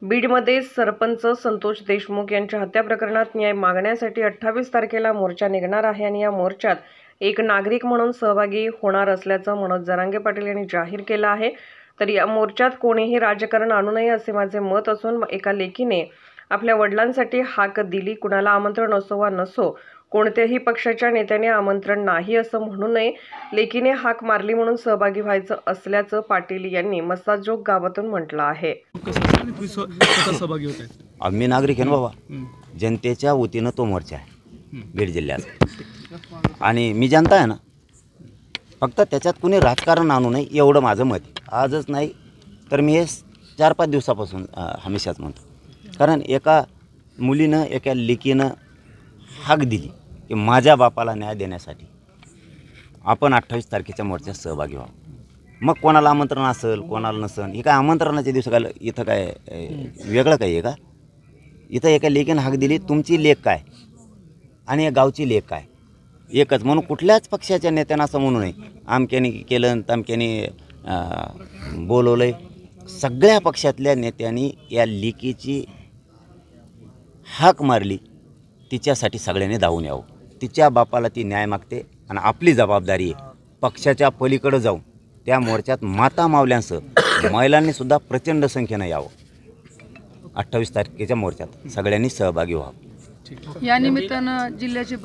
बीडमध्ये सरपंच संतोष देशमुख यांच्या हत्या प्रकरणात न्याय मागण्यासाठी 28 तारखेला मोर्चा निघणार आहे आणि या मोर्चात एक नागरिक म्हणून सहभागी होणार असल्याचं मनोज जरांगे पाटील यांनी जाहीर केलं आहे। तर या मोर्चात कोणीही राजकारण आणू नये असे माझे मत असून एका लेकीने आपल्या वडिलांसाठी हाक दिली। कुणाला आमंत्रण असो वा नसो, कोणत्याही पक्षाच्या नेत्याने आमंत्रण नाही असं म्हणू नये। लेकीने हाक मारली म्हणून सहभागी व्हायचं असल्याचं पाटील यांनी मसाजोग गावातून म्हटलं आहे। आम्ही नागरिक आहे ना बाबा, जनतेच्या वतीनं तो मोर्चा आहे बीड जिल्ह्याचा आणि मी जनता आहे ना, फक्त त्याच्यात कुणी राजकारण आणू नये एवढं माझं मत आहे। आजच नाही तर मी हे 4-5 दिवसापासून हमेशाच म्हणतो, कारण एका मुलीनं एका लेकीनं हाक दिली की माझ्या बापाला न्याय देण्यासाठी आपण 28 तारखेच्या मोर्चात सहभागी व्हावं। मग कोणाला आमंत्रण असेल कोणाला नसेल, हे काय आमंत्रणाच्या दिवशी काय इथं काय वेगळं काय आहे का? इथं एका लेकीनं हाक दिली, तुमची लेक काय आणि या गावची लेक काय एकच, म्हणून कुठल्याच पक्षाच्या नेत्यांना असं म्हणू नये आमक्याने केलं तमक्याने बोलवलं आहे। सगळ्या पक्षातल्या नेत्यांनी या लेकीची हाक मारली, तिच्यासाठी सगळ्यांनी धावून यावं। तिच्या बापाला ती न्याय मागते आणि आपली जबाबदारी आहे पक्षाच्या पलीकडे जाऊन त्या मोर्चात माता मावल्यांसह महिलांनीसुद्धा प्रचंड संख्येनं यावं। 28 तारखेच्या मोर्चात सगळ्यांनी सहभागी व्हावं। या निमित्तानं जिल्ह्याचे